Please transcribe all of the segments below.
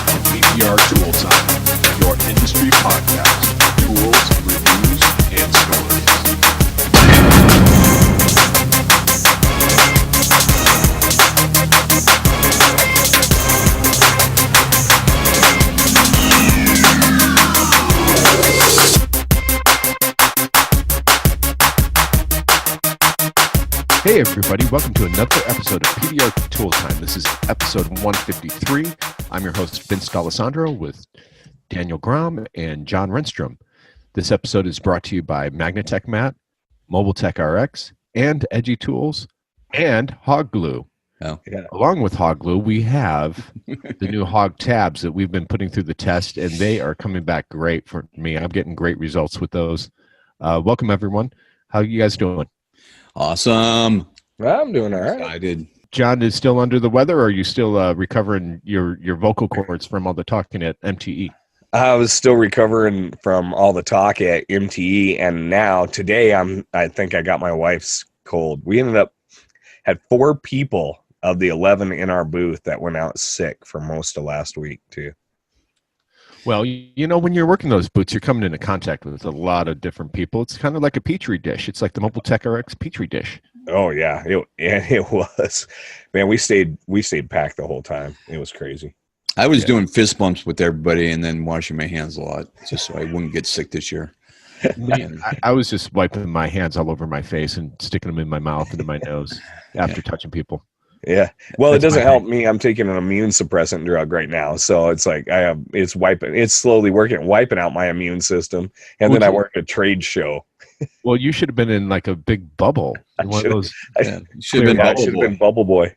PDR Tool Time, your industry podcast, tools, reviews, and stories. Hey everybody, welcome to another episode of PDR Tool Time. This is episode 153. I'm your host, Vince D'Alessandro, with Daniel Grom and John Renstrom. This episode is brought to you by Magnatech Mat, Mobile Tech RX, and Edgy Tools, and Hog Glue. Oh, yeah. Along with Hog Glue, we have the new Hog tabs that we've been putting through the test, and they are coming back great for me. I'm getting great results with those. Welcome, everyone. How are you guys doing? Awesome. Well, I'm doing all right. Excited. John is still under the weather, or are you still recovering your vocal cords from all the talking at MTE? I was still recovering from all the talk at MTE, and now today I think I got my wife's cold. We had 4 people of the 11 in our booth that went out sick for most of last week too. Well, you know, when you're working those booths, you're coming into contact with a lot of different people. It's kind of like a petri dish. It's like the Mobile Tech RX petri dish. Oh yeah, it was. Man, we stayed packed the whole time. It was crazy. I was doing fist bumps with everybody and then washing my hands a lot just so I wouldn't get sick this year. I was just wiping my hands all over my face and sticking them in my mouth and in my nose after touching people. Yeah. Well, it doesn't help me. I'm taking an immune suppressant drug right now. So it's like it's slowly wiping out my immune system. And then I work a trade show. Well, you should have been in like a big bubble. Should have been Bubble Boy.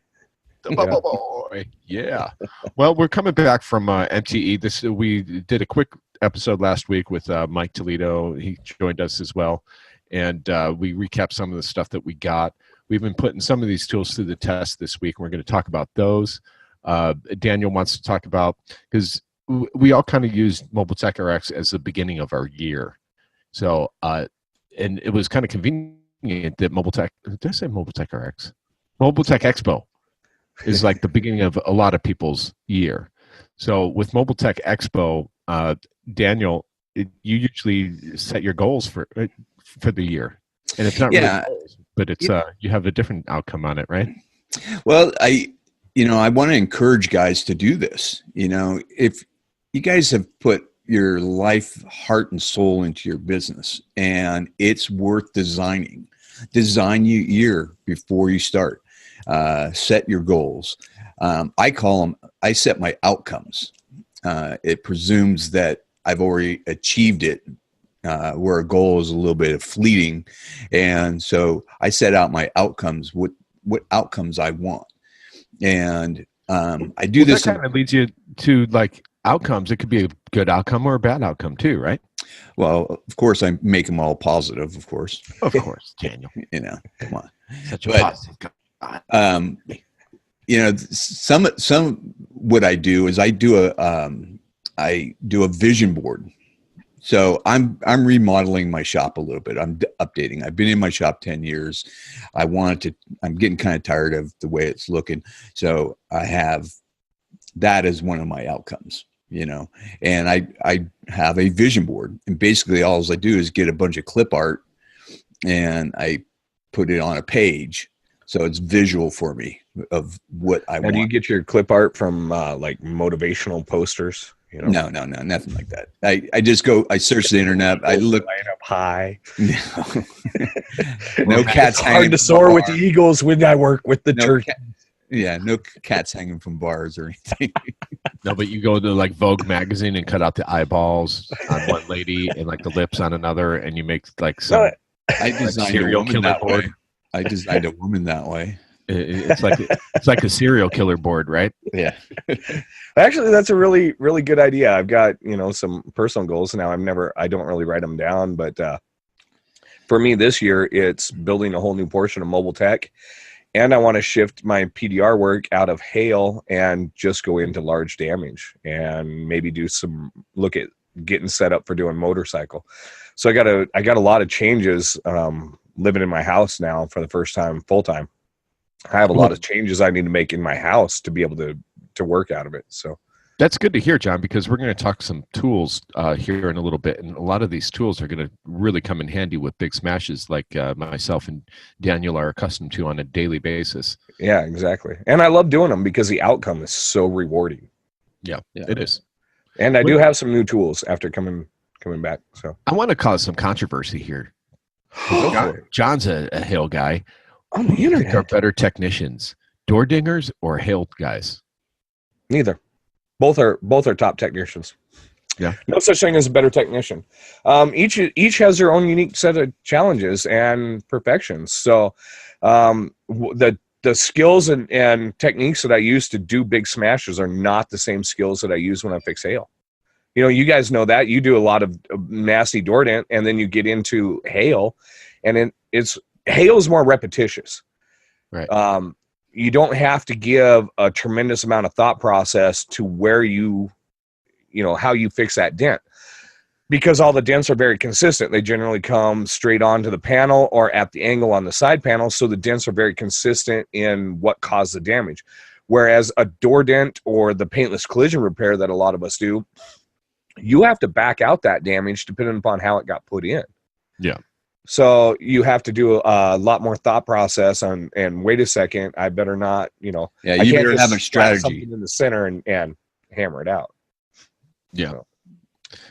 The Bubble Boy. Yeah. Well, we're coming back from MTE. We did a quick episode last week with Mike Toledo. He joined us as well. And we recapped some of the stuff that we got. We've been putting some of these tools through the test this week, and we're going to talk about those. Daniel wants to talk about, because we all kind of used Mobile Tech RX as the beginning of our year. So, and it was kind of convenient that Mobile Tech, did I say Mobile Tech RX? Mobile Tech Expo is like the beginning of a lot of people's year. So with Mobile Tech Expo, Daniel, you usually set your goals for the year. And it's not really goals, but it's you have a different outcome on it, right? Well, I want to encourage guys to do this. You know, if you guys have put your life, heart, and soul into your business, and it's worth designing. Design your year before you start. Set your goals. I set my outcomes. It presumes that I've already achieved it. Where a goal is a little bit of fleeting. And so I set out my outcomes, what outcomes I want. And I do this. That kind of leads you to like outcomes. It could be a good outcome or a bad outcome too, right? Well, of course, I make them all positive, of course. Of course, Daniel. You know, come on. Such a positive guy. Some what I do is I do a vision board. So I'm remodeling my shop a little bit. I'm updating. I've been in my shop 10 years. I'm getting kind of tired of the way it's looking. So I have that as one of my outcomes, you know, and I have a vision board, and basically all I do is get a bunch of clip art and I put it on a page. So it's visual for me of what I want. Do you get your clip art from like motivational posters? You know? No, nothing like that. I search the internet. I look line up high. No cats hanging. Hard to soar with the eagles when I work with the turkey. No cats hanging from bars or anything. No, but you go to like Vogue magazine and cut out the eyeballs on one lady and like the lips on another, and you make like some. I designed a woman that way. I designed a woman that way. It's like a serial killer board, right? Yeah. Actually, that's a really, really good idea. I've got, some personal goals now. I don't really write them down, but for me this year, it's building a whole new portion of mobile tech. And I want to shift my PDR work out of hail and just go into large damage and maybe do some look at getting set up for doing motorcycle. So I got a lot of changes living in my house now for the first time full time. I have a lot of changes I need to make in my house to be able to work out of it. So That's good to hear, John, because we're going to talk some tools here in a little bit, and a lot of these tools are going to really come in handy with big smashes like myself and Daniel are accustomed to on a daily basis. Yeah, exactly. And I love doing them because the outcome is so rewarding. Yeah, it is. And I do have some new tools after coming back. So I want to cause some controversy here. John's a hail guy. On the internet, are better technicians, door dingers or hail guys? Neither. Both are top technicians. Yeah. No such thing as a better technician. Each has their own unique set of challenges and perfections. So the skills and techniques that I use to do big smashes are not the same skills that I use when I fix hail. You guys know that. You do a lot of nasty door dent, and then you get into hail, and hail is more repetitious. Right. You don't have to give a tremendous amount of thought process to where how you fix that dent, because all the dents are very consistent. They generally come straight onto the panel or at the angle on the side panel. So the dents are very consistent in what caused the damage. Whereas a door dent or the paintless collision repair that a lot of us do, you have to back out that damage depending upon how it got put in. Yeah. So you have to do a lot more thought process and wait a second, I better not, Yeah, you better have a strategy. Something in the center and hammer it out. Yeah. So.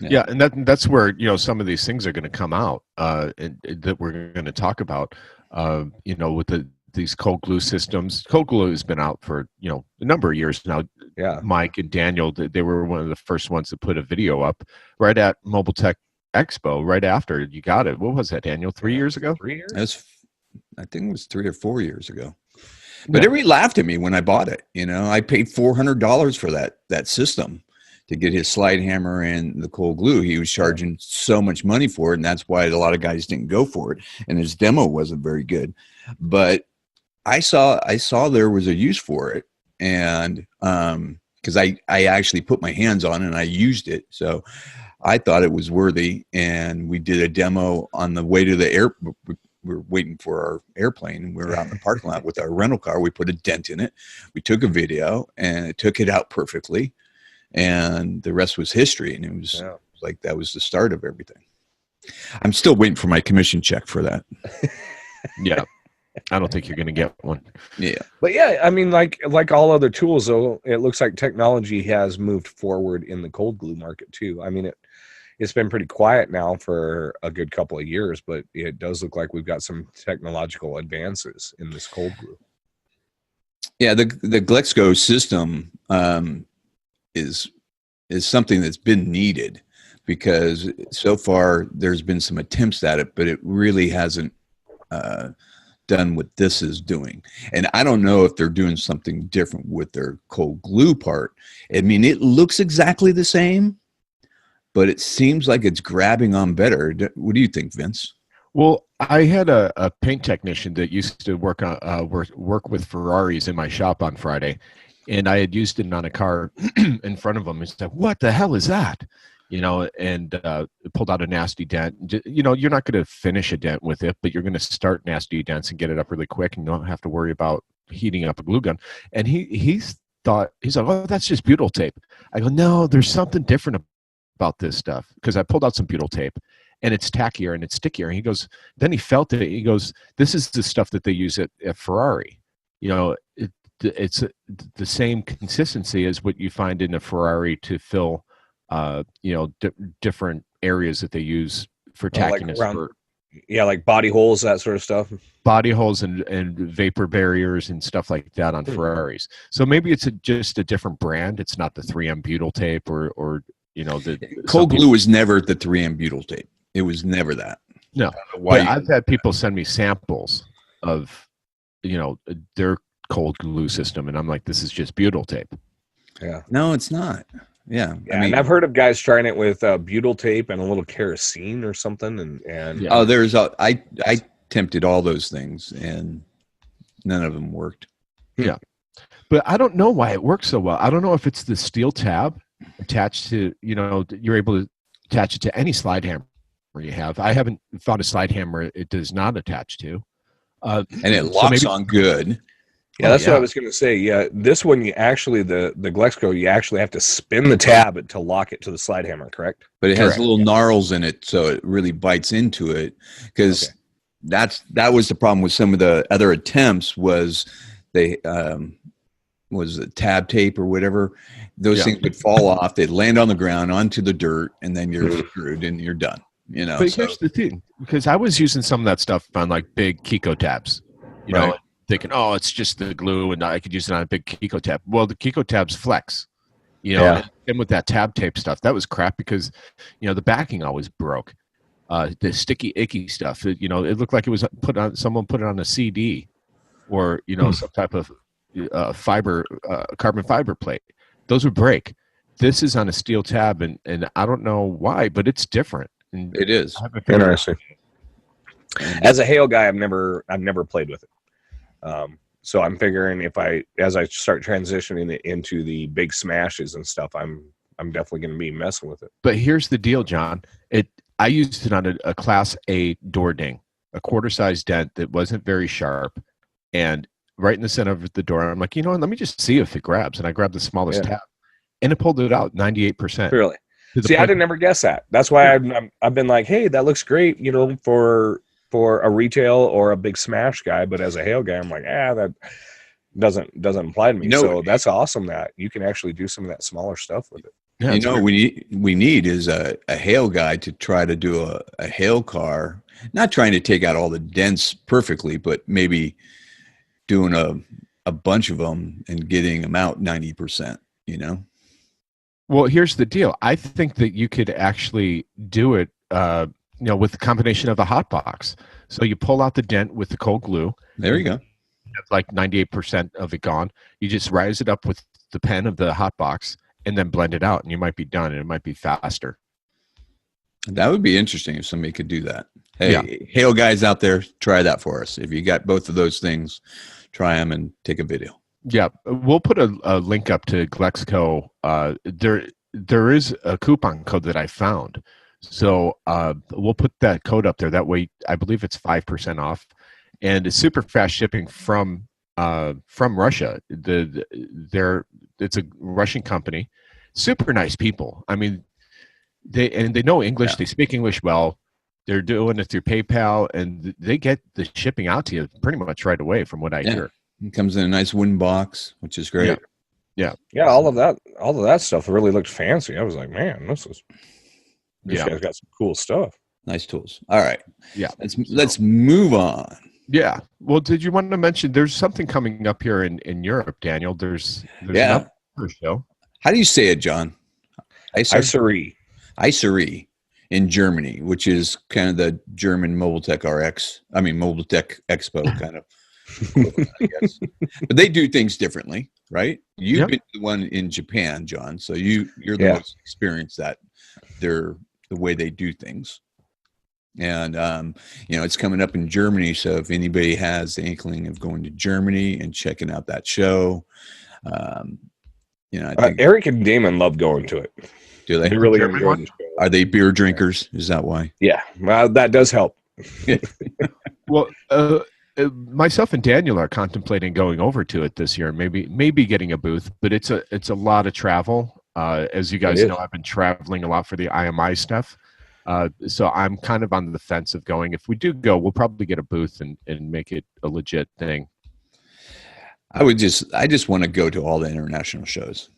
Yeah, and that's where some of these things are going to come out, and that we're going to talk about. With these cold glue systems. Cold glue has been out for a number of years now. Yeah. Mike and Daniel, they were one of the first ones to put a video up right at Mobile Tech Expo, right after you got it. What was that, Daniel? 3 years ago? 3 years? I think it was 3 or 4 years ago. But everybody laughed at me when I bought it. I paid $400 for that system to get his slide hammer and the cold glue. He was charging so much money for it, and that's why a lot of guys didn't go for it. And his demo wasn't very good. But I saw there was a use for it, and because I actually put my hands on it and I used it, so I thought it was worthy. And we did a demo on the way to the air. We were waiting for our airplane, and we were out in the parking lot with our rental car. We put a dent in it. We took a video, and it took it out perfectly. And the rest was history. And it was like that was the start of everything. I'm still waiting for my commission check for that. Yeah. I don't think you're going to get one. Yeah. But yeah, I mean, like all other tools, though, it looks like technology has moved forward in the cold glue market too. I mean, it's been pretty quiet now for a good couple of years, but it does look like we've got some technological advances in this cold glue. Yeah, the Glexco system is something that's been needed, because so far there's been some attempts at it, but it really hasn't done what this is doing. And I don't know if they're doing something different with their cold glue part. I mean, it looks exactly the same, but it seems like it's grabbing on better. What do you think, Vince? Well, I had a paint technician that used to work with Ferraris in my shop on Friday, and I had used it on a car in front of him. He said, "What the hell is that?" And pulled out a nasty dent. You're not going to finish a dent with it, but you're going to start nasty dents and get it up really quick, and you don't have to worry about heating up a glue gun. And he's like, "Oh, that's just butyl tape." I go, "No, there's something different about this stuff," because I pulled out some butyl tape, and it's tackier and it's stickier. And he goes, then he felt it. He goes, "This is the stuff that they use at Ferrari. It's the same consistency as what you find in a Ferrari to fill." Different areas that they use for tackiness, like body holes, that sort of stuff. Body holes and vapor barriers and stuff like that on Ferraris. So maybe it's just a different brand. It's not the 3M butyl tape or the cold glue was never the 3M butyl tape. It was never that. No, but I've had people send me samples of their cold glue system, and I'm like, this is just butyl tape. Yeah, no, it's not. Yeah, I mean, and I've heard of guys trying it with butyl tape and a little kerosene or something, and I tempted all those things, and none of them worked. Yeah, but I don't know why it works so well. I don't know if it's the steel tab attached to you're able to attach it to any slide hammer you have. I haven't found a slide hammer it does not attach to, and it locks on good. Yeah, that's what I was going to say. Yeah, this one you actually the Glexco you actually have to spin the tab to lock it to the slide hammer, correct? But it has little gnarls in it, so it really bites into it. Because that was the problem with some of the other attempts was they was it tab tape or whatever. Those things would fall off. They'd land on the ground onto the dirt, and then you're screwed and you're done. You know. But here's the thing, because I was using some of that stuff on like big Kiko tabs, you know, thinking, oh, it's just the glue, and I could use it on a big Kiko tab. Well, the Kiko tabs flex, you know, and with that tab tape stuff, that was crap because, you know, the backing always broke. The sticky, icky stuff, you know, it looked like it was someone put it on a CD, or you know, some type of carbon fiber plate. Those would break. This is on a steel tab, and I don't know why, but it's different. And it is interesting. As a hail guy, I've never played with it. So I'm figuring as I start transitioning it into the big smashes and stuff, I'm definitely going to be messing with it. But here's the deal, John. I used it on a Class A door ding, a quarter-size dent that wasn't very sharp, and right in the center of the door, I'm like, you know what, let me just see if it grabs. And I grabbed the smallest tab, and it pulled it out 98%. Really? See, I didn't never guess that. That's why I've been like, hey, that looks great, you know, for a retail or a big smash guy. But as a hail guy, I'm like, that doesn't apply to me. So that's awesome that you can actually do some of that smaller stuff with it. Yeah, you know, we need is a hail guy to try to do a hail car, not trying to take out all the dents perfectly, but maybe doing a bunch of them and getting them out 90%, you know? Well, here's the deal. I think that you could actually do it, you know, with the combination of the hot box. So you pull out the dent with the cold glue. There you go. That's like 98% of it gone. You just rise it up with the pen of the hot box and then blend it out, and you might be done, and it might be faster. That would be interesting if somebody could do that. Hey, hail guys out there, try that for us. If you got both of those things, try them and take a video. Yeah, we'll put a link up to Glexco. There is a coupon code that I found, so we'll put that code up there. That way, I believe it's 5% off, and it's super fast shipping from Russia. It's a Russian company, super nice people. I mean, they know English. They speak English well. They're doing it through PayPal, and they get the shipping out to you pretty much right away, from what I hear. It comes in a nice wooden box, which is great. Yeah. All of that stuff really looked fancy. I was like, man, this guy's got some cool stuff. Nice tools. All right. Yeah. Let's move on. Yeah. Well, did you want to mention there's something coming up here in Europe, Daniel? There's another show. How do you say it, John? IASRE. IASRE in Germany, which is kind of the German Mobile Tech Expo kind of. I guess. But they do things differently, right? You've been the one in Japan, John, so you're the one who's experienced that the way they do things. And you know, it's coming up in Germany, so if anybody has the inkling of going to Germany and checking out that show, you know, I think Eric and Damon love going to it. Do they? They really enjoy the show. Are they beer drinkers? Is that why? Yeah, well, that does help. Well, myself and Daniel are contemplating going over to it this year. Maybe getting a booth, but it's a lot of travel. As you guys know, I've been traveling a lot for the IMI stuff. So I'm kind of on the fence of going. If we do go, we'll probably get a booth and make it a legit thing. I just want to go to all the international shows.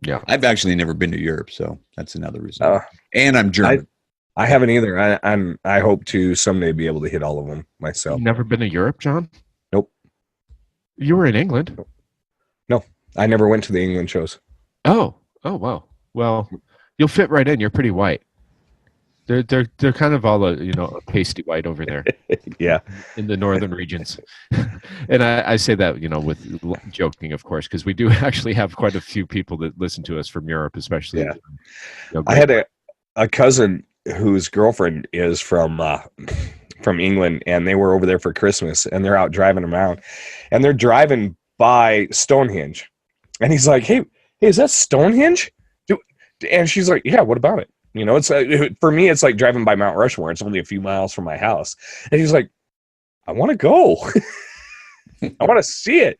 Yeah. I've actually never been to Europe, so that's another reason. And I'm German. I haven't either. I hope to someday be able to hit all of them myself. You've never been to Europe, John? Nope. You were in England? No, I never went to the England shows. Oh, wow. Well, you'll fit right in. You're pretty white. They're kind of all a pasty white over there. Yeah, in the northern regions. And I say that with joking, of course, because we do actually have quite a few people that listen to us from Europe, especially. Yeah. I had a cousin whose girlfriend is from England, and they were over there for Christmas, and they're out driving around, and they're driving by Stonehenge, and he's like, "Hey, is that Stonehenge?" And she's like, "Yeah, what about it?" It's for me, it's like driving by Mount Rushmore. It's only a few miles from my house. And he's like, I want to go. I want to see it,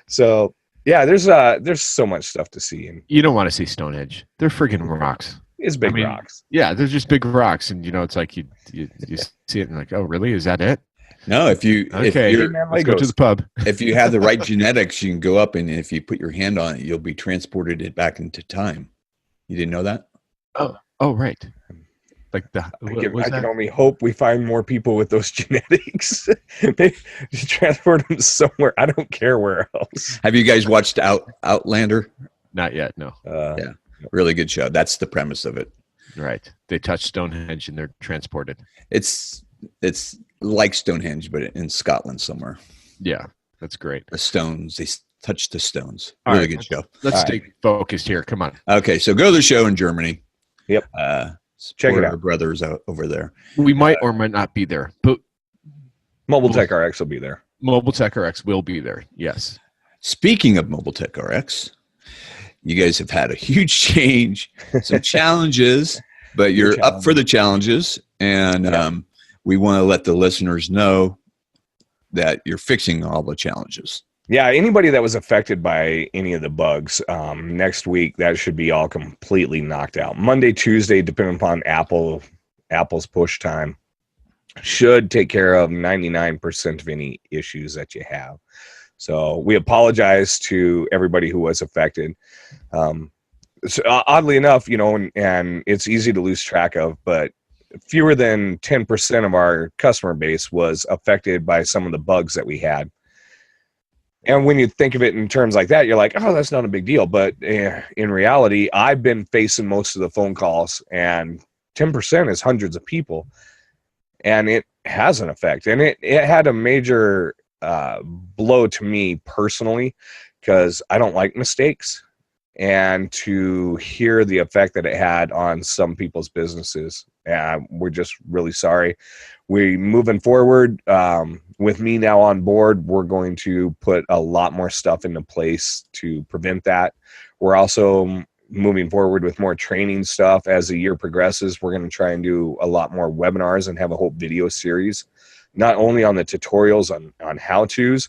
So yeah, there's so much stuff to see, and You don't want to see Stonehenge. They're friggin' rocks. it's big I mean, rocks. Yeah, they're just big rocks, and it's like you see it and like, oh, really? Is that it? No, if Okay, you're, let's go to the pub. if you have the right genetics, you can go up, and if you put your hand on it, you'll be transported it back into time. You didn't know that? Oh, right. Like I can only hope we find more people with those genetics. They transport them somewhere. I don't care where else. Have you guys watched Outlander? Not yet. No. Yeah, really good show. That's the premise of it. Right. They touch Stonehenge and they're transported. It's like Stonehenge, but in Scotland somewhere. Yeah, that's great. The stones, they touch the stones. All really right, good show. Let's stay focused here. Come on. Okay, so go to the show in Germany. Yep. Check it out. Our brothers out over there. We might or might not be there, but Mobile Tech RX will be there. Mobile Tech RX will be there. Yes. Speaking of Mobile Tech RX, you guys have had a huge change, some challenges, but you're up for the challenges, and we want to let the listeners know that you're fixing all the challenges. Yeah, anybody that was affected by any of the bugs, next week, that should be all completely knocked out. Monday, Tuesday, depending upon Apple's push time, should take care of 99% of any issues that you have. So we apologize to everybody who was affected. So oddly enough, and it's easy to lose track of, but fewer than 10% of our customer base was affected by some of the bugs that we had. And when you think of it in terms like that, you're like, oh, that's not a big deal. But in reality, I've been facing most of the phone calls, and 10% is hundreds of people. And it has an effect. And it had a major blow to me personally, because I don't like mistakes. And to hear the effect that it had on some people's businesses, we're just really sorry. We moving forward, with me now on board, we're going to put a lot more stuff into place to prevent that. We're also moving forward with more training stuff as the year progresses. We're going to try and do a lot more webinars and have a whole video series, not only on the tutorials on how-tos,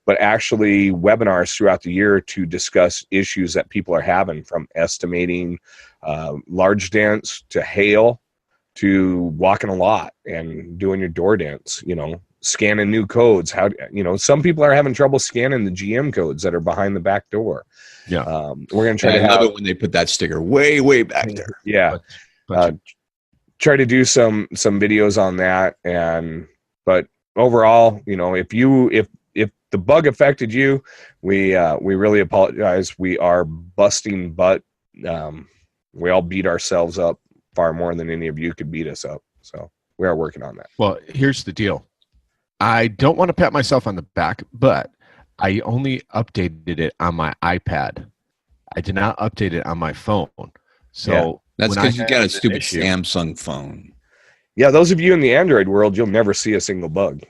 but actually webinars throughout the year to discuss issues that people are having, from estimating large dents to hail to walking a lot and doing your door dents, scanning new codes. Some people are having trouble scanning the GM codes that are behind the back door. Yeah. We're going to try to have it when they put that sticker way, way back there. Yeah. Try to do some videos on that. But overall, if the bug affected you, we really apologize. We are busting butt. We all beat ourselves up far more than any of you could beat us up. So we are working on that. Well, here's the deal. I don't want to pat myself on the back, but I only updated it on my iPad. I did not update it on my phone. So that's because you got a stupid Samsung phone. Yeah, those of you in the Android world, you'll never see a single bug,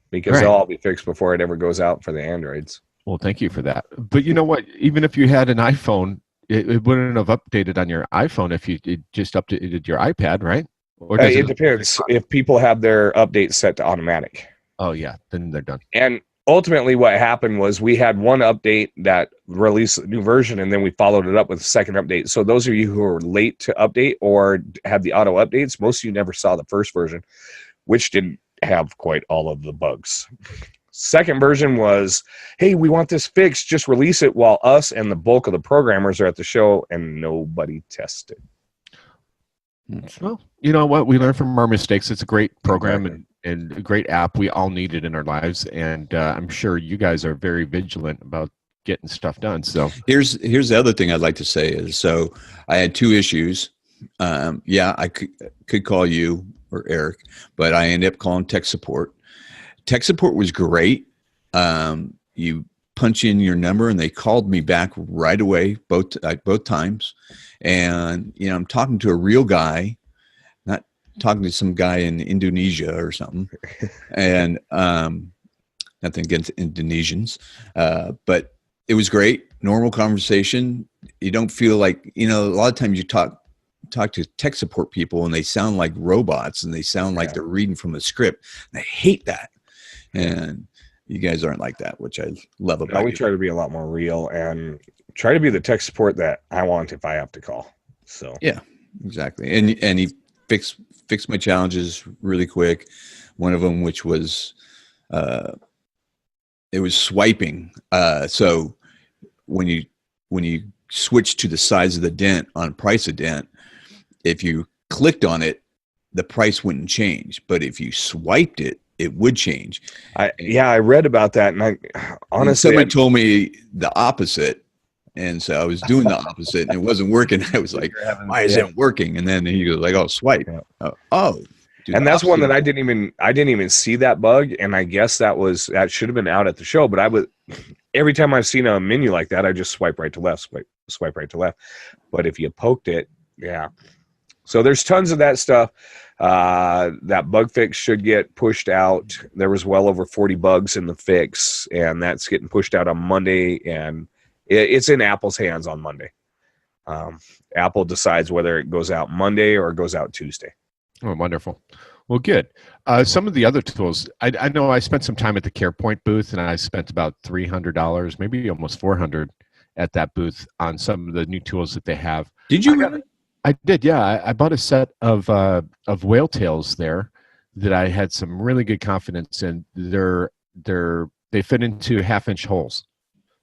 because they'll all be fixed before it ever goes out for the Androids. Well, thank you for that. But you know what? Even if you had an iPhone, it wouldn't have updated on your iPhone if you just updated your iPad, right? Or it depends. If people have their updates set to automatic. Oh, yeah. Then they're done. And ultimately what happened was we had one update that released a new version, and then we followed it up with a second update. So those of you who are late to update or have the auto updates, most of you never saw the first version, which didn't have quite all of the bugs. Second version was, hey, we want this fixed, just release it, while us and the bulk of the programmers are at the show, and nobody tested. Well, you know what? We learn from our mistakes. It's a great program and a great app. We all need it in our lives, and I'm sure you guys are very vigilant about getting stuff done. So here's the other thing I'd like to say is, so I had two issues. I could call you or Eric, but I ended up calling tech support. Tech support was great. You punch in your number and they called me back right away, both times. And, I'm talking to a real guy, not talking to some guy in Indonesia or something. And nothing against Indonesians, but it was great. Normal conversation. You don't feel like, a lot of times you talk to tech support people and they sound like robots and they sound like they're reading from a script. And I hate that. And, You guys aren't like that, which I love about No, we you. try to be a lot more real and try to be the tech support that I want if I have to call. So Yeah, exactly. And he fixed my challenges really quick. One of them, which was it was swiping. So when you switch to the size of the dent on price of dent, if you clicked on it, the price wouldn't change. But if you swiped it, it would change. I read about that, and I honestly, somebody told me the opposite, and so I was doing the opposite, and it wasn't working. I was like, "Why isn't it working?" And then he goes like, "Oh, swipe." Yeah. And that's one that I didn't even see that bug, and I guess that should have been out at the show. But every time I've seen a menu like that, I just swipe right to left, swipe right to left. But if you poked it, yeah. So there's tons of that stuff. That bug fix should get pushed out. There was well over 40 bugs in the fix, and that's getting pushed out on Monday, and it's in Apple's hands on Monday. Apple decides whether it goes out Monday or it goes out Tuesday. Oh, wonderful. Well, good. Some of the other tools, I know I spent some time at the Carepoint booth, and I spent about $300, maybe almost $400 at that booth on some of the new tools that they have. Did you really? I did, yeah. I bought a set of whale tails there that I had some really good confidence in. They fit into 1/2-inch holes,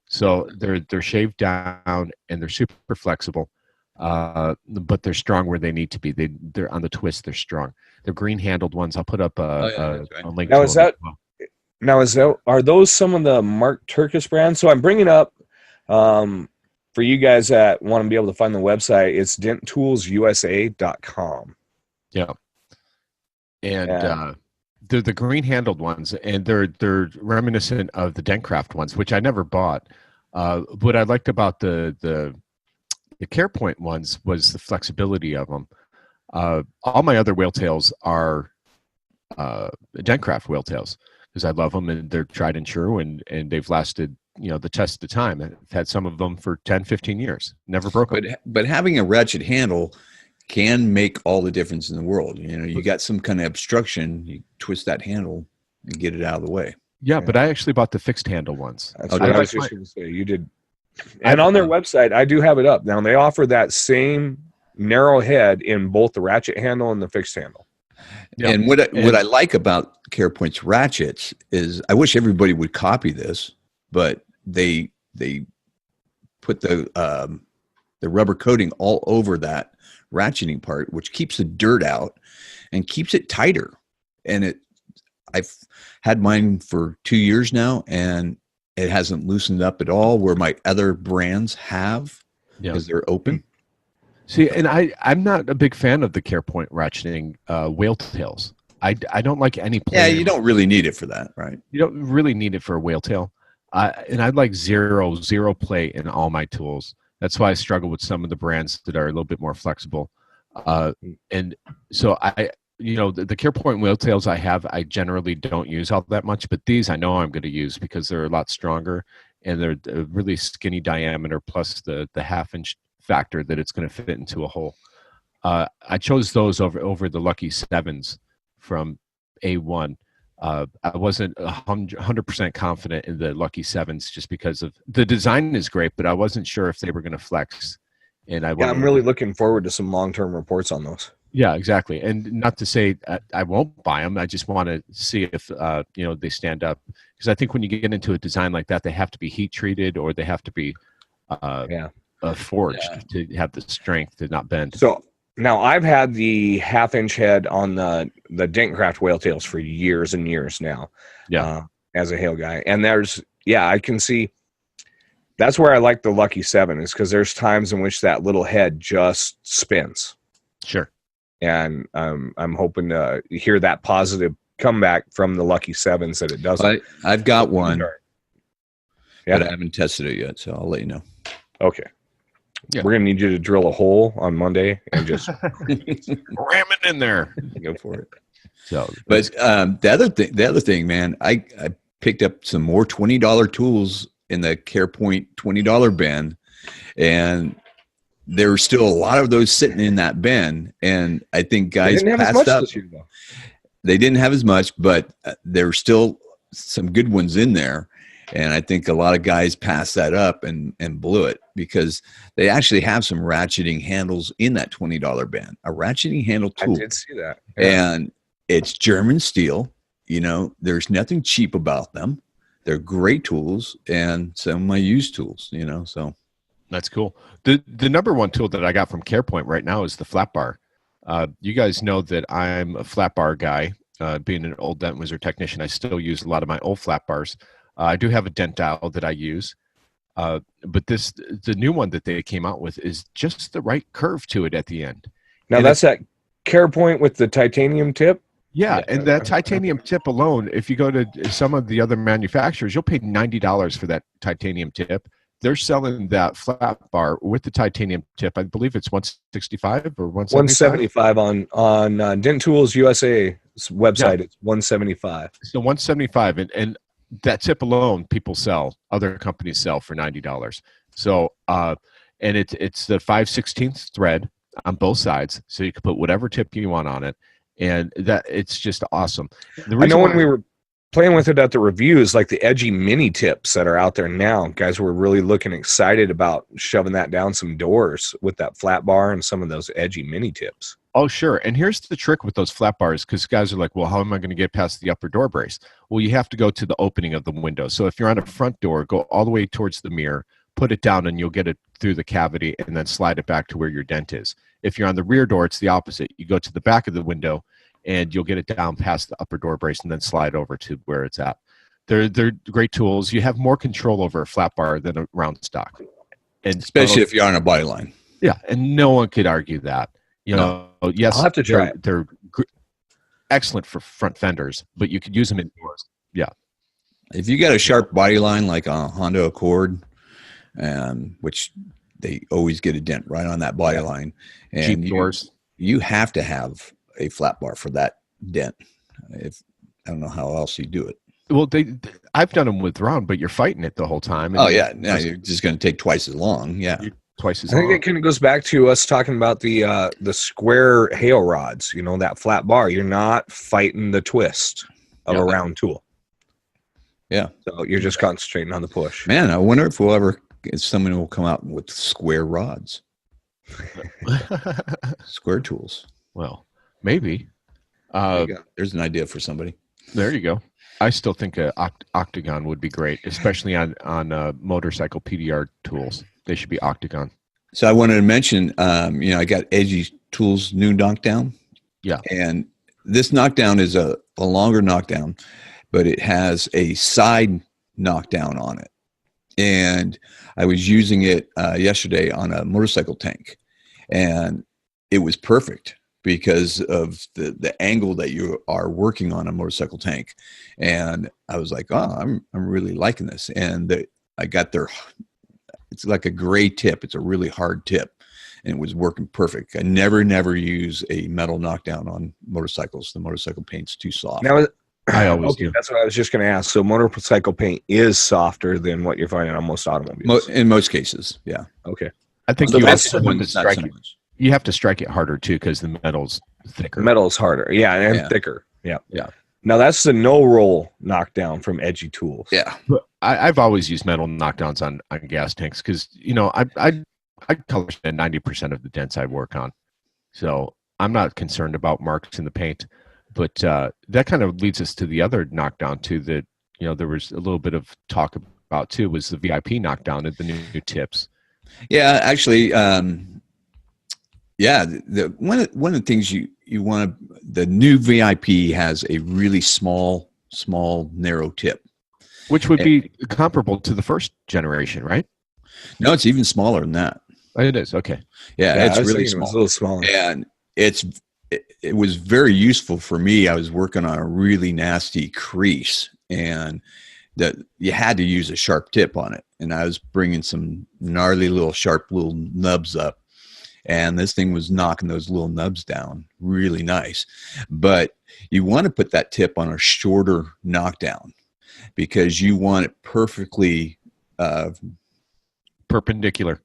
so they're shaved down and they're super flexible. But they're strong where they need to be. They're on the twist. They're strong. They're green handled ones. I'll put up a link. Now are those some of the Mark Turkish brands? So I'm bringing up for you guys that want to be able to find the website. It's denttoolsusa.com. Yeah, and they're the green handled ones, and they're reminiscent of the Dentcraft ones, which I never bought. What I liked about the Carepoint ones was the flexibility of them. All my other whale tails are Dentcraft whale tails because I love them and they're tried and true and they've lasted, the test of time. I've had some of them for 10, 15 years. Never broke them. But having a ratchet handle can make all the difference in the world. You got some kind of obstruction, you twist that handle and get it out of the way. Yeah, but I actually bought the fixed handle ones. That's what I was just going to say. You did. And on their website, I do have it up. Now, they offer that same narrow head in both the ratchet handle and the fixed handle. Yep. And what I like about Carepoint's ratchets is I wish everybody would copy this, but they put the rubber coating all over that ratcheting part, which keeps the dirt out and keeps it tighter. And I've had mine for 2 years now, and it hasn't loosened up at all where my other brands have because they're open. See, and I'm not a big fan of the Carepoint ratcheting whale tails. I don't like any play. Yeah, you don't really need it for that, right? You don't really need it for a whale tail. And I'd like zero play in all my tools. That's why I struggle with some of the brands that are a little bit more flexible. And so the Carepoint whale tails I generally don't use all that much, but these I know I'm going to use because they're a lot stronger and they're a really skinny diameter plus the 1/2-inch factor that it's going to fit into a hole. I chose those over the Lucky 7s from A1. I wasn't 100% confident in the Lucky 7s just because of the design is great, but I wasn't sure if they were going to flex. And I'm really looking forward to some long-term reports on those. Yeah, exactly. And not to say I won't buy them. I just want to see if they stand up, because I think when you get into a design like that, they have to be heat treated or they have to be forged to have the strength to not bend. So now I've had the 1/2-inch head on the Dentcraft whale tails for years and years now. Yeah, as a hail guy, and I can see. That's where I like the Lucky 7 is because there's times in which that little head just spins. Sure. And I'm hoping to hear that positive comeback from the Lucky 7s that it doesn't. I've got one, but I haven't tested it yet, so I'll let you know. Okay. Yeah. We're going to need you to drill a hole on Monday and just ram it in there. Go for it. So, but the other thing, man, I picked up some more $20 tools in the Carepoint $20 bin, and there were still a lot of those sitting in that bin, and I think guys passed up. This year, though. They didn't have as much, but there were still some good ones in there. And I think a lot of guys passed that up and blew it, because they actually have some ratcheting handles in that $20 band, a ratcheting handle tool. I did see that. Yeah. And it's German steel. You know, there's nothing cheap about them. They're great tools, and some of my used tools, you know, so. That's cool. The number one tool that I got from Carepoint right now is the flat bar. You guys know that I'm a flat bar guy. Being an old dent wizard technician, I still use a lot of my old flat bars. I do have a dent dial that I use. But the new one that they came out with is just the right curve to it at the end. Now, and that's that Carepoint with the titanium tip? Yeah, and that titanium tip alone, if you go to some of the other manufacturers, you'll pay $90 for that titanium tip. They're selling that flat bar with the titanium tip. I believe it's $165 or $175 on Dent Tools USA's website. Yeah. It's $175. So $175, and that tip alone, other companies sell for $90. So and it's the 5/16 thread on both sides, so you can put whatever tip you want on it, and that it's just awesome. I know when we were playing with it at the reviews, like the Edgy mini tips that are out there now, guys were really looking excited about shoving that down some doors with that flat bar and some of those Edgy mini tips. Oh, sure. And here's the trick with those flat bars, because guys are like, well, how am I going to get past the upper door brace? Well, you have to go to the opening of the window. So if you're on a front door, go all the way towards the mirror, put it down, and you'll get it through the cavity, and then slide it back to where your dent is. If you're on the rear door, it's the opposite. You go to the back of the window, and you'll get it down past the upper door brace and then slide over to where it's at. They're great tools. You have more control over a flat bar than a round stock. And especially if you're on a body line. Yeah, and no one could argue that. You know, yes, I'll have to try. They're excellent for front fenders, but you could use them indoors. Yeah. If you got a sharp body line like a Honda Accord, which they always get a dent right on that body line, and Jeep doors, you have to have a flat bar for that dent. I don't know how else you do it. Well, I've done them with round, but you're fighting it the whole time. Oh yeah, no, you're just going to take twice as long. Yeah, twice as long. I think it kind of goes back to us talking about the square hail rods. You know, that flat bar. You're not fighting the twist of a round tool. Yeah, so you're just concentrating on the push. Man, I wonder if someone will come out with square rods, square tools. Well. Maybe. There's an idea for somebody. There you go. I still think an octagon would be great, especially on motorcycle PDR tools. They should be octagon. So I wanted to mention, I got Edgy Tools new knockdown. Yeah. And this knockdown is a longer knockdown, but it has a side knockdown on it. And I was using it yesterday on a motorcycle tank, and it was perfect because of the angle that you are working on a motorcycle tank. And I was like, oh, I'm really liking this. And I got it's like a gray tip. It's a really hard tip, and it was working perfect. I never use a metal knockdown on motorcycles. The motorcycle paint's too soft. Now, I always do. That's what I was just going to ask. So motorcycle paint is softer than what you're finding on most automobiles? In most cases, yeah. Okay. I think you have to strike it harder too, because the metal's thicker. Metal's harder, and thicker. Yeah. Now that's the no roll knockdown from Edgy Tools. Yeah, I've always used metal knockdowns on gas tanks because I color sand 90% of the dents I work on, so I'm not concerned about marks in the paint. But that kind of leads us to the other knockdown too. That there was a little bit of talk about too, was the VIP knockdown and the new tips. Yeah, actually, one of the things you want to, the new VIP has a really small narrow tip, which would be comparable to the first generation, right? No, it's even smaller than that. Oh, it is. Okay. Yeah, it's really small. It's a little smaller, and it was very useful for me. I was working on a really nasty crease, and that you had to use a sharp tip on it. And I was bringing some gnarly sharp little nubs up, and this thing was knocking those little nubs down really nice. But you want to put that tip on a shorter knockdown because you want it perfectly perpendicular.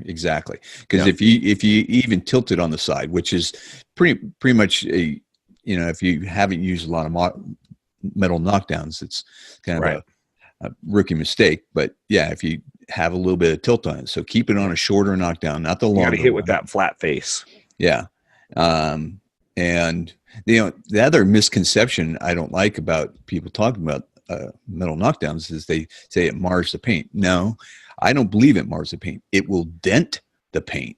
Exactly. Because if you even tilt it on the side, which is pretty much if you haven't used a lot of metal knockdowns. It's kind of a rookie mistake. But yeah, if you have a little bit of tilt on it, so keep it on a shorter knockdown, not the longer. You got to hit with that flat face. Yeah. And the other misconception I don't like about people talking about metal knockdowns is they say it mars the paint. No, I don't believe it mars the paint. It will dent the paint.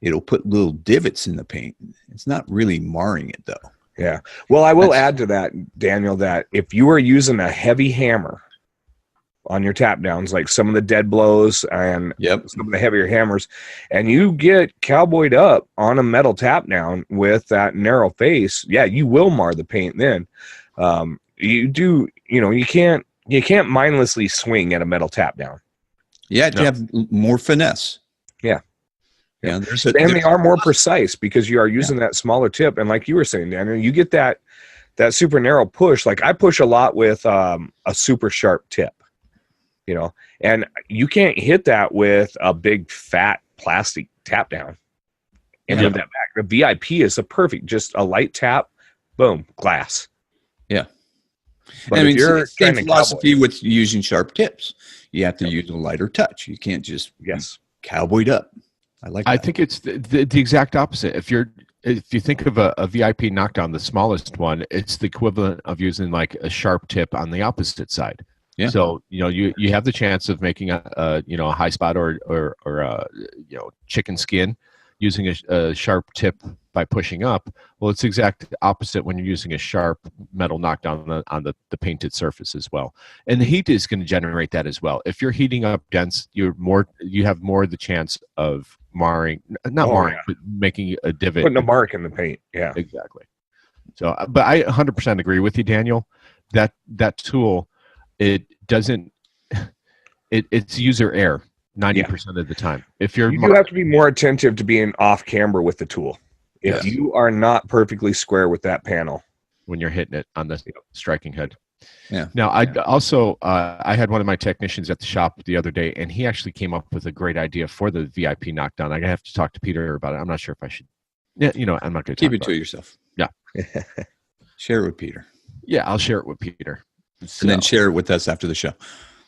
It'll put little divots in the paint. It's not really marring it, though. Yeah. Well, I will add to that, Daniel, that if you are using a heavy hammer on your tap downs, like some of the dead blows and some of the heavier hammers, and you get cowboyed up on a metal tap down with that narrow face, you will mar the paint then. You can't mindlessly swing at a metal tap down. Yeah, you have more finesse. Yeah. Yeah, and they are more precise because you are using that smaller tip. And like you were saying, Daniel, you get that super narrow push. Like I push a lot with a super sharp tip, and you can't hit that with a big fat plastic tap down and have that back. The VIP is just a light tap, boom, glass. Yeah. But I mean, your same philosophy with using sharp tips. You have to use a lighter touch. You can't just be cowboyed up. I think it's the exact opposite. If you think of a VIP knockdown, the smallest one, it's the equivalent of using like a sharp tip on the opposite side. Yeah. So you have the chance of making a high spot or a chicken skin using a sharp tip by pushing up. Well, it's the exact opposite when you're using a sharp metal knockdown on the painted surface as well. And the heat is going to generate that as well. If you're heating up dense, you have more of the chance of marring, but making a divot. Putting a mark in the paint. Yeah, exactly. So, but I 100% agree with you, Daniel. That tool, it doesn't. It's user error 90% of the time. If you do have to be more attentive to being off camber with the tool. If you are not perfectly square with that panel when you're hitting it on the striking head. Yeah. Now, I also I had one of my technicians at the shop the other day, and he actually came up with a great idea for the VIP knockdown. I have to talk to Peter about it. I'm not sure if I should. Yeah, I'm not going to keep it to yourself. Yeah. Share it with Peter. Yeah, I'll share it with Peter. And then share it with us after the show.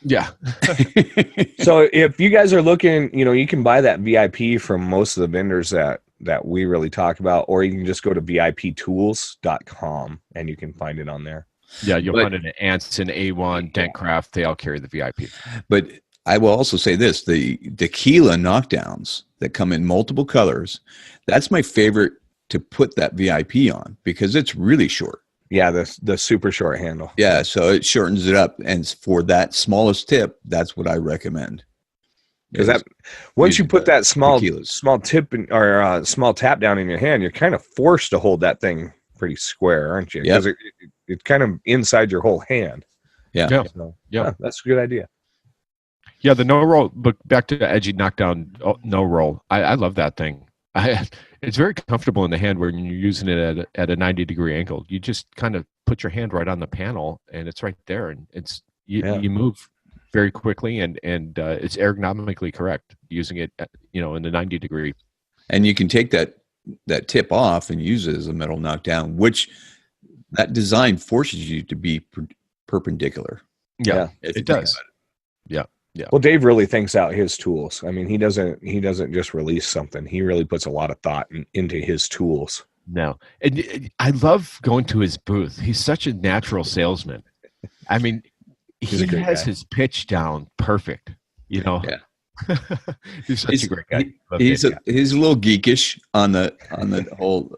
Yeah. So if you guys are looking, you can buy that VIP from most of the vendors that we really talk about, or you can just go to VIPtools.com and you can find it on there. Yeah, you'll find it at Anson, A1, Dentcraft. They all carry the VIP. But I will also say this, the tequila knockdowns that come in multiple colors, that's my favorite to put that VIP on because it's really short. Yeah, the super short handle. Yeah, so it shortens it up. And for that smallest tip, that's what I recommend. Because once you put that small tip or small tap down in your hand, you're kind of forced to hold that thing pretty square, aren't you? Because it's kind of inside your whole hand. Yeah. So, that's a good idea. Yeah, the no roll. But back to the Edgy Knockdown no roll. I love that thing. It's very comfortable in the hand when you're using it at a 90-degree angle. You just kind of put your hand right on the panel, and it's right there, and you move very quickly, and it's ergonomically correct using it in the 90-degree. And you can take that tip off and use it as a metal knockdown, which that design forces you to be perpendicular. Yeah, it does. Yeah. Yeah. Well, Dave really thinks out his tools. I mean, he doesn't just release something. He really puts a lot of thought into his tools. No, and I love going to his booth. He's such a natural salesman. I mean, he has his pitch down perfect. Yeah. He's such a great guy. He's a little geekish on the whole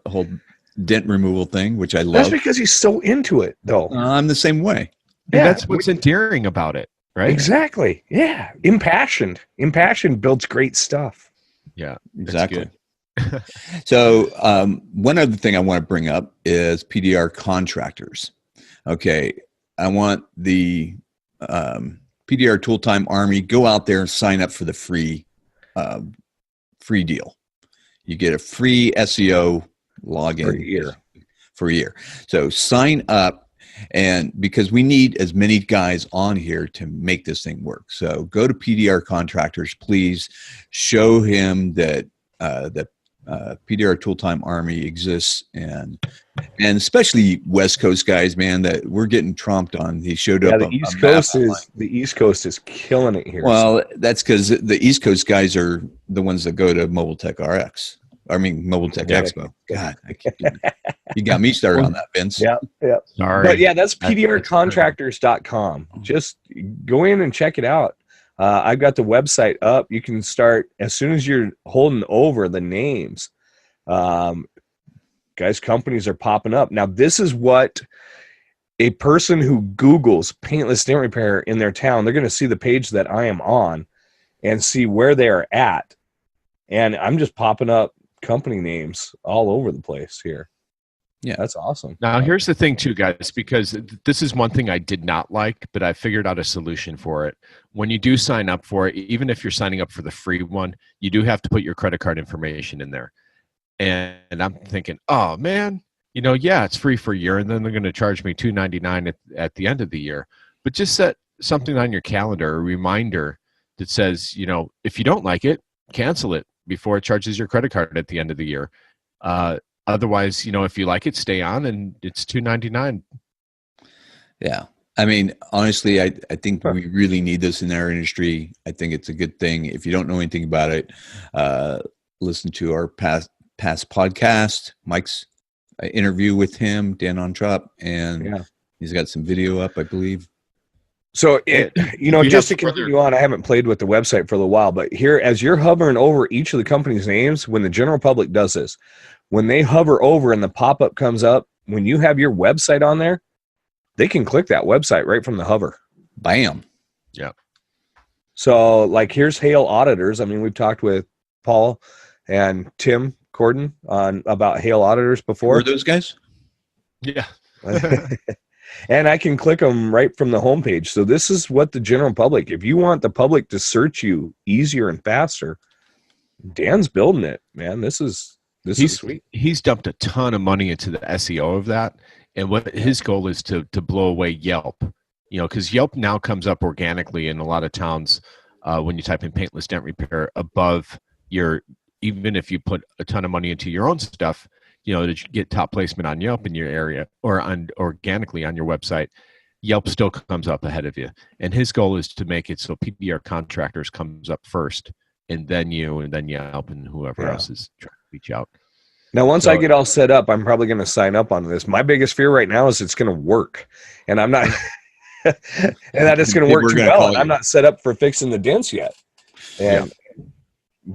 dent removal thing, which I love. That's because he's so into it, though. I'm the same way. Yeah, that's what's endearing about it. Right? Exactly. Yeah. Impassioned. Impassioned builds great stuff. Yeah, exactly. So one other thing I want to bring up is PDR contractors. Okay. I want the PDR Tool Time Army, go out there and sign up for the free deal. You get a free SEO login for a year. So sign up. And because we need as many guys on here to make this thing work. So go to PDR Contractors, please show him that PDR Tool Time Army exists, and especially West Coast guys, man, that we're getting trumped on. He showed up. The East Coast is killing it here. Well, that's because the East Coast guys are the ones that go to Mobile Tech RX. Mobile Tech Expo. God, you got me started on that, Vince. Yeah. Sorry. But yeah, that's pdrcontractors.com. Just go in and check it out. I've got the website up. You can start as soon as you're holding over the names. Guys, companies are popping up. Now, this is what a person who Googles paintless dent repair in their town, they're going to see the page that I am on and see where they're at. And I'm just popping up company names all over the place here. Yeah, that's awesome. Now, here's the thing too, guys, because this is one thing I did not like, but I figured out a solution for it. When you do sign up for it, even if you're signing up for the free one, you do have to put your credit card information in there. And I'm thinking, oh man, yeah, it's free for a year, and then they're going to charge me $2.99 at the end of the year. But just set something on your calendar, a reminder that says, if you don't like it, cancel it before it charges your credit card at the end of the year. Otherwise, if you like it, stay on, and it's $2.99. Yeah. I mean, honestly, I think we really need this in our industry. I think it's a good thing. If you don't know anything about it, listen to our past podcast, Mike's interview with him, Dan Ontrop, and he's got some video up, I believe. So, just to continue on, I haven't played with the website for a little while, but here, as you're hovering over each of the company's names, when the general public does this, when they hover over and the pop-up comes up, when you have your website on there, they can click that website right from the hover. Bam. Yeah. So, like, here's Hale Auditors. I mean, we've talked with Paul and Tim Corden about Hale Auditors before. Who are those guys? Yeah. And I can click them right from the homepage. So this is what the general public, if you want the public to search you easier and faster, Dan's building it, man. This is sweet. He's dumped a ton of money into the SEO of that. And what his goal is to blow away Yelp, because Yelp now comes up organically in a lot of towns when you type in paintless dent repair above even if you put a ton of money into your own stuff, to get top placement on Yelp in your area or organically on your website, Yelp still comes up ahead of you. And his goal is to make it so PBR Contractors comes up first, and then you, and then Yelp, and whoever else is trying to reach out. Now, once I get all set up, I'm probably going to sign up on this. My biggest fear right now is it's going to work, and I'm not, and that it's going to work too well. And I'm not set up for fixing the dents yet. And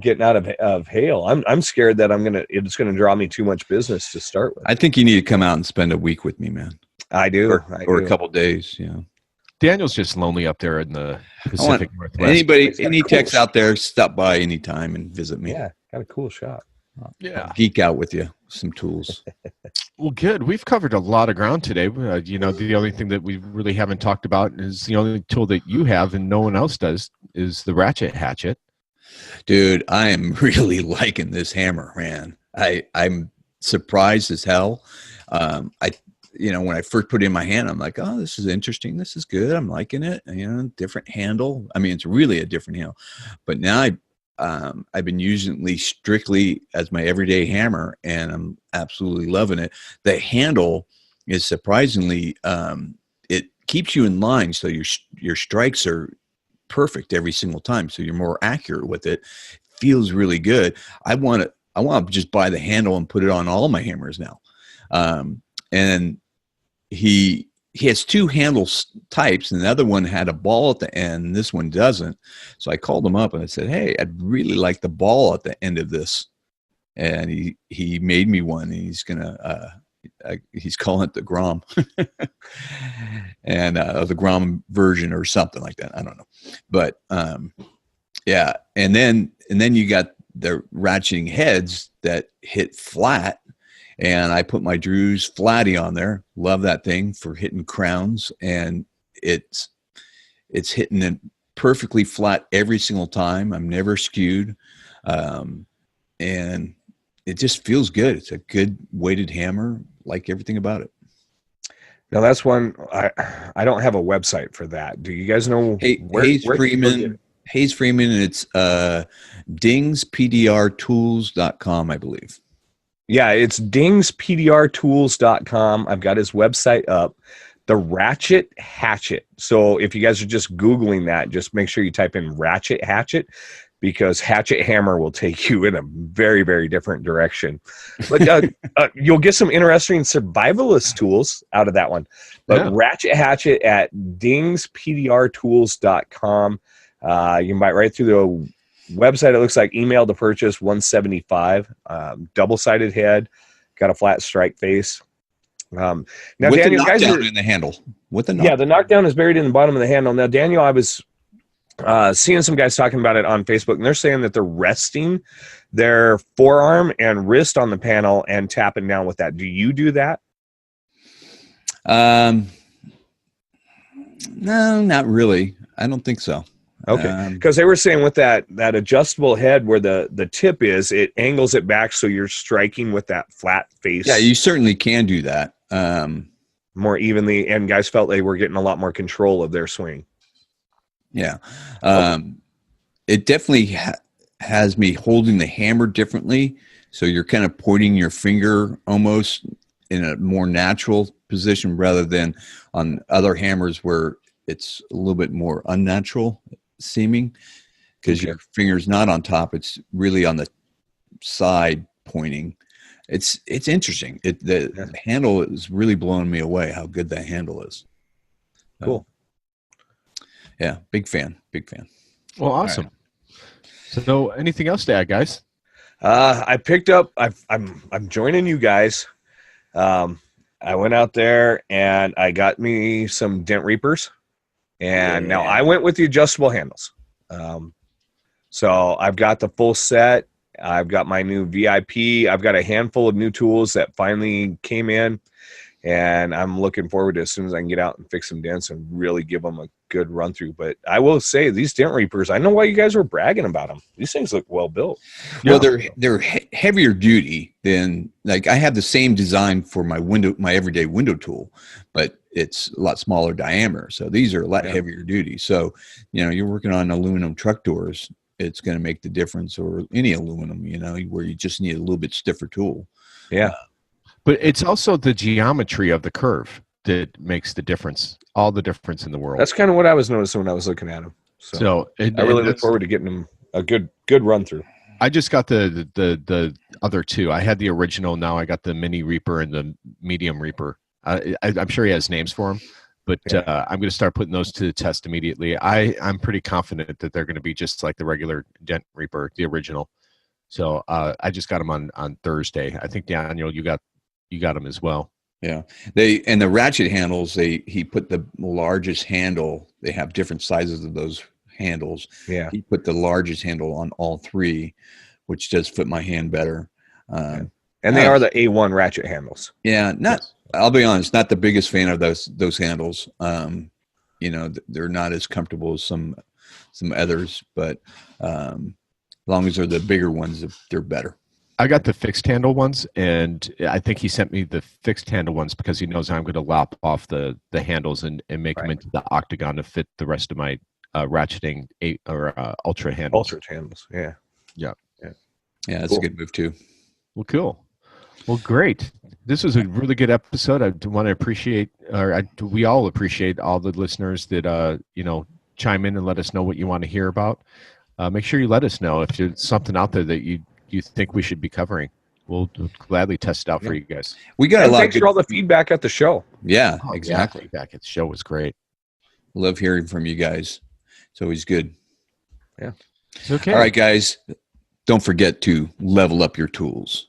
getting out of Hale, I'm scared that it's going to draw me too much business to start with. I think you need to come out and spend a week with me, man. I do. Or a couple days, Daniel's just lonely up there in the Pacific Northwest. Any techs out there, stop by anytime and visit me. Yeah, got a cool shop. I'll geek out with you, some tools. Well, good. We've covered a lot of ground today. The only thing that we really haven't talked about is the only tool that you have and no one else does is the Ratchet hatchet. Dude, I am really liking this hammer, man. I'm surprised as hell. When I first put it in my hand, I'm like, oh, this is interesting. This is good. I'm liking it. Different handle. I mean, it's really a different handle. But now I've been using it strictly as my everyday hammer, and I'm absolutely loving it. The handle is surprisingly, it keeps you in line, so your strikes are perfect every single time, so you're more accurate with it. Feels really good. I want to just buy the handle and put it on all of my hammers now. And he has two handle types, and the other one had a ball at the end, and this one doesn't. So I called him up and I said, hey, I'd really like the ball at the end of this. And he made me one, and he's calling it the Grom and the Grom version or something like that. I don't know. But and then you got the ratcheting heads that hit flat, and I put my Drew's Flatty on there. Love that thing for hitting crowns, and it's hitting it perfectly flat every single time. I'm never skewed, and it just feels good. It's a good weighted hammer. Like everything about it. Now that's one I don't have a website for that. Do you guys know? Hayes Freeman Hayes Freeman, and it's dingspdrtools.com, I believe. Yeah, it's dingspdrtools.com. I've got his website up. The Ratchet hatchet. So if you guys are just Googling that, just make sure you type in Ratchet hatchet, because hatchet hammer will take you in a very, very different direction. But you'll get some interesting survivalist tools out of that one. But Ratchet hatchet at dingspdrtools.com. You can buy it right through the website. It looks like email to purchase $175. Double-sided head, got a flat strike face. Now, with Daniel, the knockdown in the handle. With the the knockdown is buried in the bottom of the handle. Now, Daniel, I was seeing some guys talking about it on Facebook, and they're saying that they're resting their forearm and wrist on the panel and tapping down with that. Do you do that? No, not really. I don't think so. Okay, because they were saying with that adjustable head where the tip is, it angles it back so you're striking with that flat face. Yeah, you certainly can do that. More evenly, and guys felt they were getting a lot more control of their swing. Yeah. It definitely has me holding the hammer differently. So you're kind of pointing your finger almost in a more natural position rather than on other hammers where it's a little bit more unnatural seeming, because your finger's not on top. It's really on the side pointing. It's interesting. The handle is really blowing me away how good that handle is. Cool. Yeah, big fan. Well, awesome. Right. So, anything else to add, guys? I picked up. I'm joining you guys. I went out there and I got me some Dent Reapers, and now I went with the adjustable handles. So I've got the full set. I've got my new VIP. I've got a handful of new tools that finally came in, and I'm looking forward to as soon as I can get out and fix some dents and really give them a good run through. But I will say these Dent Reapers, I know why you guys were bragging about them. These things look well built. Well, they're heavier duty than, like, I have the same design for my everyday window tool, but it's a lot smaller diameter. So these are a lot heavier duty. So, you're working on aluminum truck doors, it's going to make the difference, or any aluminum, where you just need a little bit stiffer tool. Yeah. But it's also the geometry of the curve that makes the difference, all the difference in the world. That's kind of what I was noticing when I was looking at them. So I really look forward to getting them a good run through. I just got the other two. I had the original. Now I got the mini Reaper and the medium Reaper. I'm sure he has names for them, but I'm going to start putting those to the test immediately. I'm pretty confident that they're going to be just like the regular Dent Reaper, the original. So I just got them on Thursday. I think, Daniel, you got them as well. Yeah, and the ratchet handles, he put the largest handle. They have different sizes of those handles. Yeah, he put the largest handle on all three, which does fit my hand better. And they are the A1 ratchet handles. Yeah, I'll be honest, not the biggest fan of those handles. They're not as comfortable as some others, but as long as they're the bigger ones, they're better. I got the fixed handle ones, and I think he sent me the fixed handle ones because he knows I'm going to lop off the handles and make them into the octagon to fit the rest of my ratcheting ultra handles. Ultra handles, yeah. That's cool. A good move too. Well, cool. Well, great. This was a really good episode. I want to appreciate, we all appreciate all the listeners that chime in and let us know what you want to hear about. Make sure you let us know if there's something out there that you think we should be covering. We'll gladly test it out for you guys. We got a lot. Thanks for all the feedback at the show. Yeah, exactly. Feedback at the show was great. Love hearing from you guys. It's always good. Yeah. It's okay. All right, guys. Don't forget to level up your tools.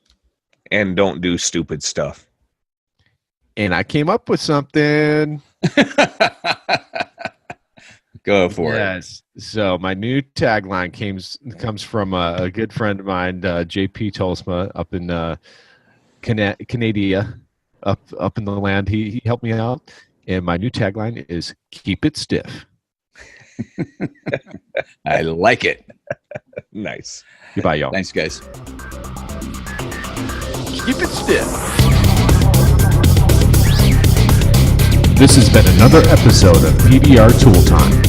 And don't do stupid stuff. And I came up with something. Go for it. Yes. So my new tagline comes from a good friend of mine, JP Tolsma, up in Canada, up in the land. He helped me out, and my new tagline is "Keep it stiff." I like it. Nice. Goodbye, y'all. Thanks, guys. Keep it stiff. This has been another episode of PDR Tool Time.